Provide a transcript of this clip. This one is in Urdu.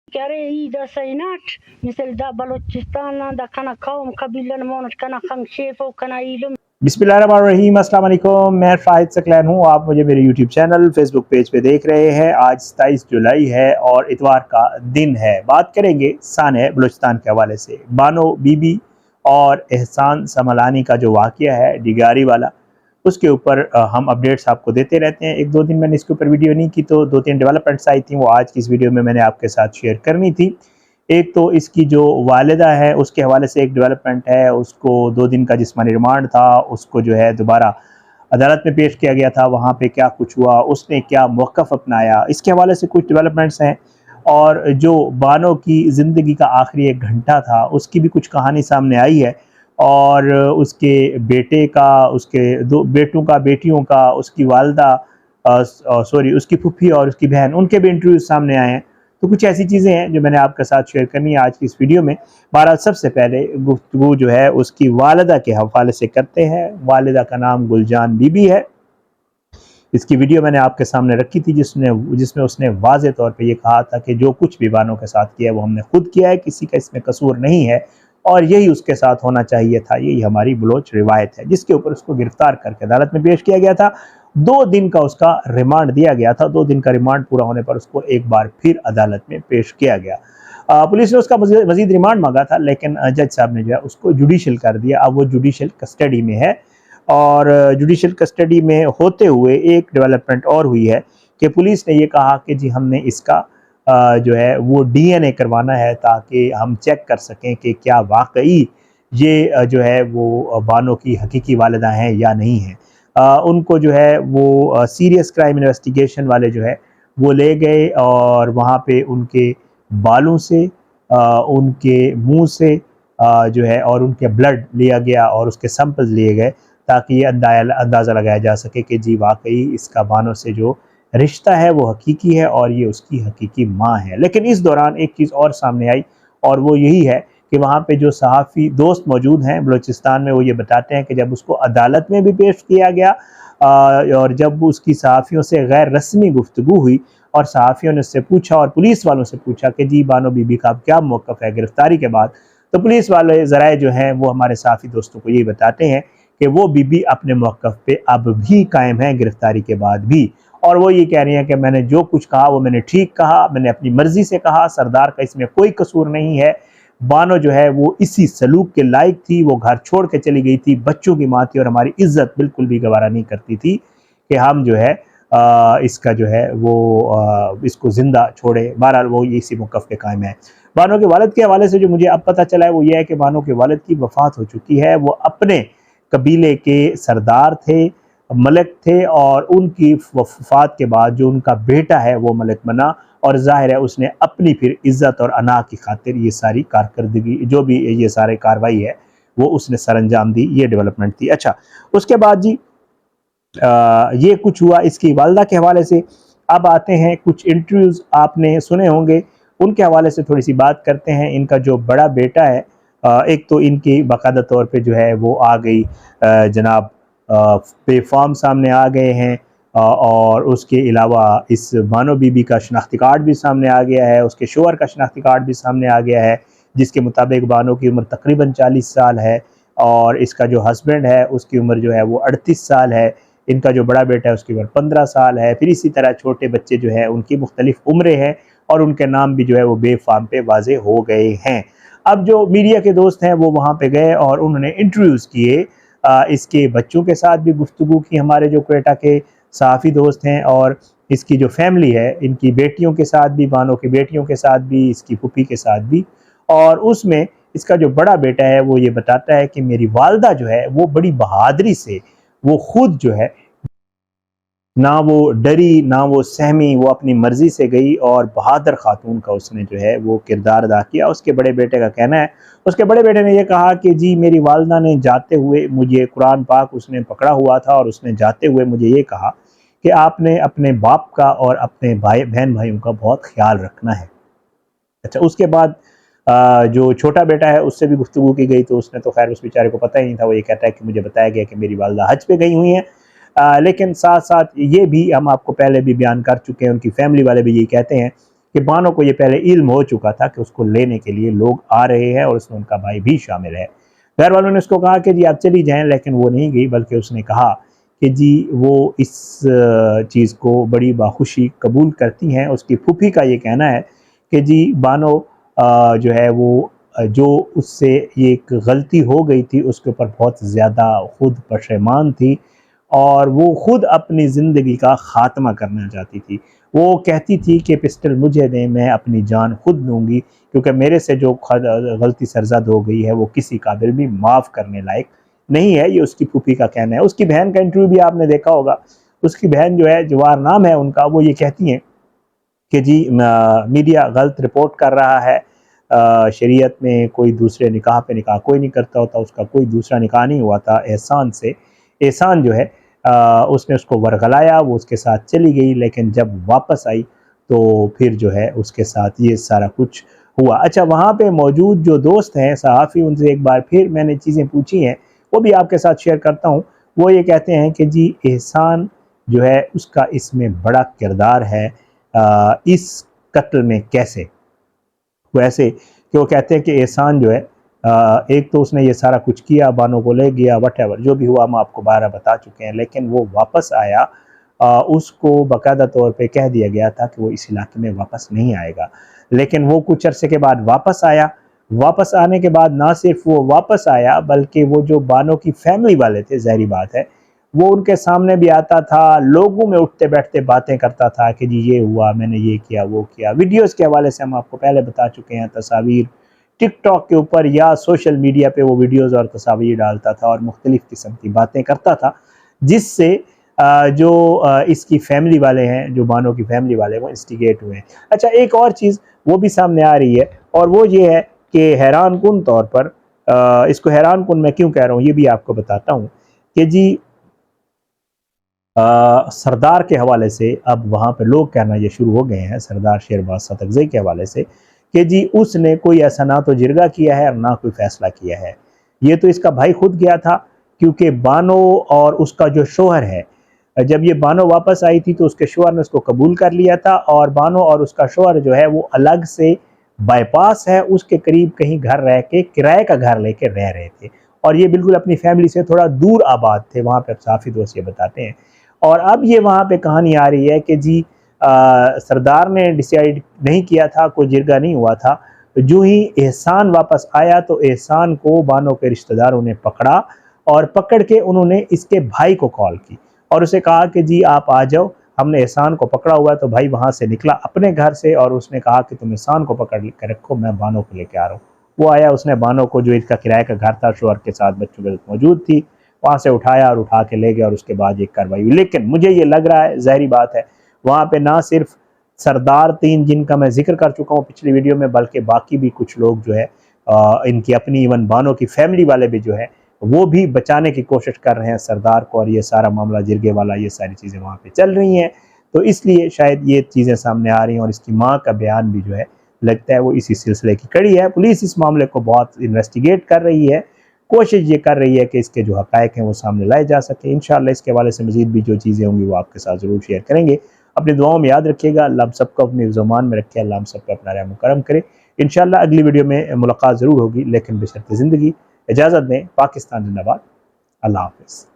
كاري دا سينات مثل دا بلوچستان دا كان قوم قبيلة مونت كان خم شیف و كان علم. بسم اللہ الرحمن الرحیم، السلام علیکم۔ میں فاہد ثقلین ہوں، آپ مجھے میرے یوٹیوب چینل فیس بک پیج پہ دیکھ رہے ہیں۔ آج 27 جولائی ہے اور اتوار کا دن ہے۔ بات کریں گے سانحہ بلوچستان کے حوالے سے۔ بانو بی بی اور احسان سملانی کا جو واقعہ ہے ڈگاری والا، اس کے اوپر ہم اپڈیٹس آپ کو دیتے رہتے ہیں۔ ایک دو دن میں نے اس کے اوپر ویڈیو نہیں کی تو 2-3 ڈیولپمنٹس آئی تھیں، وہ آج کی اس ویڈیو میں نے آپ کے ساتھ شیئر کرنی تھی۔ ایک تو اس کی جو والدہ ہے اس کے حوالے سے ایک ڈیولپمنٹ ہے، اس کو 2 دن کا جسمانی ریمانڈ تھا، اس کو جو ہے دوبارہ عدالت میں پیش کیا گیا تھا۔ وہاں پہ کیا کچھ ہوا، اس نے کیا موقف اپنایا، اس کے حوالے سے کچھ ڈیولپمنٹس ہیں۔ اور جو بانو کی زندگی کا آخری 1 گھنٹہ تھا، اس کی بھی کچھ کہانی سامنے آئی ہے، اور اس کے بیٹے کا، اس کے 2 بیٹوں کا، بیٹیوں کا، اس کی والدہ اس کی پھپھی اور اس کی بہن، ان کے بھی انٹرویوز سامنے آئے ہیں۔ تو کچھ ایسی چیزیں ہیں جو میں نے آپ کے ساتھ شیئر کرنی ہے آج کی اس ویڈیو میں۔ بہرحال سب سے پہلے گفتگو جو ہے اس کی والدہ کے حوالے سے کرتے ہیں۔ والدہ کا نام گلجان بی بی ہے۔ اس کی ویڈیو میں نے آپ کے سامنے رکھی تھی جس میں اس نے واضح طور پہ یہ کہا تھا کہ جو کچھ بھی بانو کے ساتھ کیا ہے وہ ہم نے خود کیا ہے، کسی کا اس میں قصور نہیں ہے، اور یہی اس کے ساتھ ہونا چاہیے تھا، یہی ہماری بلوچ روایت ہے۔ جس کے اوپر اس کو گرفتار کر کے عدالت میں پیش کیا گیا تھا۔ 2 دن کا اس کا ریمانڈ دیا گیا تھا۔ 2 دن کا ریمانڈ پورا ہونے پر اس کو ایک بار پھر عدالت میں پیش کیا گیا۔ پولیس نے اس کا مزید ریمانڈ مانگا تھا، لیکن جج صاحب نے جو ہے اس کو جوڈیشل کر دیا۔ اب وہ جوڈیشل کسٹڈی میں ہے، اور جوڈیشل کسٹڈی میں ہوتے ہوئے ایک ڈیولپمنٹ اور ہوئی ہے کہ پولیس نے یہ کہا کہ جی ہم نے اس کا جو ہے وہ ڈی این اے کروانا ہے تاکہ ہم چیک کر سکیں کہ کیا واقعی یہ جو ہے وہ بانو کی حقیقی والدہ ہیں یا نہیں ہیں۔ ان کو جو ہے وہ سیریس کرائم انویسٹیگیشن والے جو ہے وہ لے گئے، اور وہاں پہ ان کے بالوں سے، ان کے منہ سے جو ہے، اور ان کے بلڈ لیا گیا اور اس کے سیمپلز لیے گئے تاکہ یہ اندازہ لگایا جا سکے کہ جی واقعی اس کا بانو سے جو رشتہ ہے وہ حقیقی ہے اور یہ اس کی حقیقی ماں ہے۔ لیکن اس دوران ایک چیز اور سامنے آئی، اور وہ یہی ہے کہ وہاں پہ جو صحافی دوست موجود ہیں بلوچستان میں، وہ یہ بتاتے ہیں کہ جب اس کو عدالت میں بھی پیش کیا گیا اور جب اس کی صحافیوں سے غیر رسمی گفتگو ہوئی اور صحافیوں نے اس سے پوچھا اور پولیس والوں سے پوچھا کہ جی بانو بی بی کا کیا موقف ہے گرفتاری کے بعد، تو پولیس والے ذرائع جو ہیں وہ ہمارے صحافی دوستوں کو یہی بتاتے ہیں کہ وہ بی بی اپنے موقف پہ اب بھی قائم ہیں گرفتاری کے بعد بھی، اور وہ یہ کہہ رہی ہیں کہ میں نے جو کچھ کہا وہ میں نے ٹھیک کہا، میں نے اپنی مرضی سے کہا، سردار کا اس میں کوئی قصور نہیں ہے۔ بانو جو ہے وہ اسی سلوک کے لائق تھی، وہ گھر چھوڑ کے چلی گئی تھی، بچوں کی ماں تھی، اور ہماری عزت بالکل بھی گوارا نہیں کرتی تھی کہ ہم جو ہے اس کا جو ہے وہ اس کو زندہ چھوڑے۔ بہرحال وہ اسی موقف پہ قائم ہے۔ بانو کے والد کے حوالے سے جو مجھے اب پتہ چلا ہے وہ یہ ہے کہ بانو کے والد کی وفات ہو چکی ہے۔ وہ اپنے قبیلے کے سردار تھے، ملک تھے، اور ان کی وفات کے بعد جو ان کا بیٹا ہے وہ ملک بنا، اور ظاہر ہے اس نے اپنی پھر عزت اور انا کی خاطر یہ ساری کارکردگی، جو بھی یہ سارے کاروائی ہے وہ اس نے سر انجام دی۔ یہ ڈیولپمنٹ تھی۔ اچھا، اس کے بعد جی یہ کچھ ہوا اس کی والدہ کے حوالے سے۔ اب آتے ہیں کچھ انٹرویوز آپ نے سنے ہوں گے، ان کے حوالے سے تھوڑی سی بات کرتے ہیں۔ ان کا جو بڑا بیٹا ہے، ایک تو ان کی باقاعدہ طور پہ جو ہے وہ آ گئی جناب پے فارم سامنے آ گئے ہیں، اور اس کے علاوہ اس بانو بی بی کا شناختی کارڈ بھی سامنے آ گیا ہے، اس کے شوہر کا شناختی کارڈ بھی سامنے آ گیا ہے، جس کے مطابق بانو کی عمر تقریباً 40 سال ہے، اور اس کا جو ہسبینڈ ہے اس کی عمر جو ہے وہ 38 سال ہے۔ ان کا جو بڑا بیٹا ہے اس کی عمر 15 سال ہے۔ پھر اسی طرح چھوٹے بچے جو ہیں ان کی مختلف عمریں ہیں، اور ان کے نام بھی جو ہے وہ بے فارم پہ واضح ہو گئے ہیں۔ اب جو میڈیا کے دوست ہیں وہ وہاں پہ گئے اور انہوں نے انٹرویوز کیے، اس کے بچوں کے ساتھ بھی گفتگو کی، ہمارے جو کوئٹہ کے صحافی دوست ہیں، اور اس کی جو فیملی ہے، ان کی بیٹیوں کے ساتھ بھی، بانو کی بیٹیوں کے ساتھ بھی، اس کی پھوپھی کے ساتھ بھی، اور اس میں اس کا جو بڑا بیٹا ہے وہ یہ بتاتا ہے کہ میری والدہ جو ہے وہ بڑی بہادری سے، وہ خود جو ہے نہ وہ ڈری نہ وہ سہمی، وہ اپنی مرضی سے گئی، اور بہادر خاتون کا اس نے جو ہے وہ کردار ادا کیا۔ اس کے بڑے بیٹے کا کہنا ہے، اس کے بڑے بیٹے نے یہ کہا کہ جی میری والدہ نے جاتے ہوئے مجھے قرآن پاک اس نے پکڑا ہوا تھا، اور اس نے جاتے ہوئے مجھے یہ کہا کہ آپ نے اپنے باپ کا اور اپنے بہن بھائیوں کا بہت خیال رکھنا ہے۔ اچھا، اس کے بعد جو چھوٹا بیٹا ہے اس سے بھی گفتگو کی گئی، تو اس نے تو خیر اس بیچارے کو پتہ ہی نہیں تھا، وہ یہ کہتا ہے کہ مجھے بتایا گیا کہ میری والدہ حج پہ گئی ہوئی ہیں۔ لیکن ساتھ ساتھ یہ بھی ہم آپ کو پہلے بھی بیان کر چکے ہیں، ان کی فیملی والے بھی یہی کہتے ہیں کہ بانو کو یہ پہلے علم ہو چکا تھا کہ اس کو لینے کے لیے لوگ آ رہے ہیں اور اس میں ان کا بھائی بھی شامل ہے۔ گھر والوں نے اس کو کہا کہ جی آپ چلی جائیں، لیکن وہ نہیں گئی، بلکہ اس نے کہا کہ جی وہ اس چیز کو بڑی باخوشی قبول کرتی ہیں۔ اس کی پھوپھی کا یہ کہنا ہے کہ جی بانو جو ہے وہ جو اس سے یہ ایک غلطی ہو گئی تھی اس کے اوپر بہت زیادہ خود پشیمان تھی، اور وہ خود اپنی زندگی کا خاتمہ کرنا چاہتی تھی۔ وہ کہتی تھی کہ پسٹل مجھے دیں، میں اپنی جان خود لوں گی، کیونکہ میرے سے جو غلطی سرزد ہو گئی ہے وہ کسی قابل بھی معاف کرنے لائق نہیں ہے۔ یہ اس کی پھوپھی کا کہنا ہے۔ اس کی بہن کا انٹرویو بھی آپ نے دیکھا ہوگا، اس کی بہن جو ہے جوار نام ہے ان کا، وہ یہ کہتی ہیں کہ جی میڈیا غلط رپورٹ کر رہا ہے، شریعت میں کوئی دوسرے نکاح پہ نکاح کوئی نہیں کرتا ہوتا، اس کا کوئی دوسرا نکاح نہیں ہوا تھا احسان سے۔ احسان جو ہے اس نے اس کو ورغلایا، وہ اس کے ساتھ چلی گئی، لیکن جب واپس آئی تو پھر جو ہے اس کے ساتھ یہ سارا کچھ ہوا۔ اچھا، وہاں پہ موجود جو دوست ہیں صحافی، ان سے ایک بار پھر میں نے چیزیں پوچھی ہیں، وہ بھی آپ کے ساتھ شیئر کرتا ہوں۔ وہ یہ کہتے ہیں کہ جی احسان جو ہے اس کا اس میں بڑا کردار ہے، اس قتل میں کیسے ویسے کہ وہ کہتے ہیں کہ احسان جو ہے ایک تو اس نے یہ سارا کچھ کیا، بانو کو لے گیا، وٹ ایور جو بھی ہوا ہم آپ کو بارہ بتا چکے ہیں، لیکن وہ واپس آیا، اس کو باقاعدہ طور پہ کہہ دیا گیا تھا کہ وہ اس علاقے میں واپس نہیں آئے گا، لیکن وہ کچھ عرصے کے بعد واپس آیا۔ واپس آنے کے بعد نہ صرف وہ واپس آیا، بلکہ وہ جو بانو کی فیملی والے تھے، ظاہری بات ہے وہ ان کے سامنے بھی آتا تھا، لوگوں میں اٹھتے بیٹھتے باتیں کرتا تھا کہ جی یہ ہوا، میں نے یہ کیا وہ کیا۔ ویڈیوز کے حوالے سے ہم آپ کو پہلے بتا چکے ہیں، تصاویر ٹک ٹاک کے اوپر یا سوشل میڈیا پہ وہ ویڈیوز اور تصاویر ڈالتا تھا اور مختلف قسم کی باتیں کرتا تھا، جس سے جو اس کی فیملی والے ہیں، جو بانو کی فیملی والے وہ انسٹیگیٹ ہوئے ہیں۔ اچھا، ایک اور چیز وہ بھی سامنے آ رہی ہے، اور وہ یہ ہے کہ حیران کن طور پر، اس کو حیران کن میں کیوں کہہ رہا ہوں یہ بھی آپ کو بتاتا ہوں کہ جی سردار کے حوالے سے اب وہاں پہ لوگ کہنا یہ شروع ہو گئے ہیں، سردار شیرباز ستکزئی کے حوالے سے، کہ جی اس نے کوئی ایسا نہ تو جرگہ کیا ہے اور نہ کوئی فیصلہ کیا ہے، یہ تو اس کا بھائی خود گیا تھا، کیونکہ بانو اور اس کا جو شوہر ہے، جب یہ بانو واپس آئی تھی تو اس کے شوہر نے اس کو قبول کر لیا تھا، اور بانو اور اس کا شوہر جو ہے وہ الگ سے بائی پاس ہے اس کے قریب کہیں گھر رہ کے، کرائے کا گھر لے کے رہ رہے تھے، اور یہ بالکل اپنی فیملی سے تھوڑا دور آباد تھے، وہاں پہ صحافی دوست یہ بتاتے ہیں۔ اور اب یہ وہاں پہ کہانی آ رہی ہے کہ جی سردار نے ڈیسائیڈ نہیں کیا تھا، کوئی جرگہ نہیں ہوا تھا، جو ہی احسان واپس آیا تو احسان کو بانو کے رشتہ داروں نے پکڑا، اور پکڑ کے انہوں نے اس کے بھائی کو کال کی اور اسے کہا کہ جی آپ آ جاؤ، ہم نے احسان کو پکڑا ہوا ہے۔ تو بھائی وہاں سے نکلا اپنے گھر سے، اور اس نے کہا کہ تم احسان کو پکڑ کے رکھو، میں بانو کو لے کے آ رہا ہوں۔ وہ آیا، اس نے بانو کو، جو اس کا کرائے کا گھر تھا، شوہر کے ساتھ بچوں کے ساتھ موجود تھی، وہاں سے اٹھایا اور اٹھا کے لے گیا، اور اس کے بعد ایک کارروائی ہوئی۔ لیکن مجھے یہ لگ رہا ہے، ظاہری بات ہے، وہاں پہ نہ صرف سردار تین جن کا میں ذکر کر چکا ہوں پچھلی ویڈیو میں، بلکہ باقی بھی کچھ لوگ جو ہے ان کی اپنی، ایون بانو کی فیملی والے بھی جو ہے وہ بھی بچانے کی کوشش کر رہے ہیں سردار کو، اور یہ سارا معاملہ جرگے والا، یہ ساری چیزیں وہاں پہ چل رہی ہیں، تو اس لیے شاید یہ چیزیں سامنے آ رہی ہیں، اور اس کی ماں کا بیان بھی جو ہے لگتا ہے وہ اسی سلسلے کی کڑی ہے۔ پولیس اس معاملے کو بہت انویسٹیگیٹ کر رہی ہے، کوشش یہ کر رہی ہے کہ اس کے جو حقائق ہیں وہ سامنے لائے جا سکیں۔ انشاءاللہ اس کے حوالے سے مزید بھی جو چیزیں ہوں گی وہ آپ کے ساتھ ضرور شیئر کریں گے۔ اپنی دعاؤں میں یاد رکھیے گا، اللہ ہم سب کو اپنی زمان میں رکھے، اللہ ہم سب کو اپنا رحم و کرم کرے۔ انشاءاللہ اگلی ویڈیو میں ملاقات ضرور ہوگی، لیکن بشرط زندگی۔ اجازت دیں، پاکستان زندہ باد، اللہ حافظ۔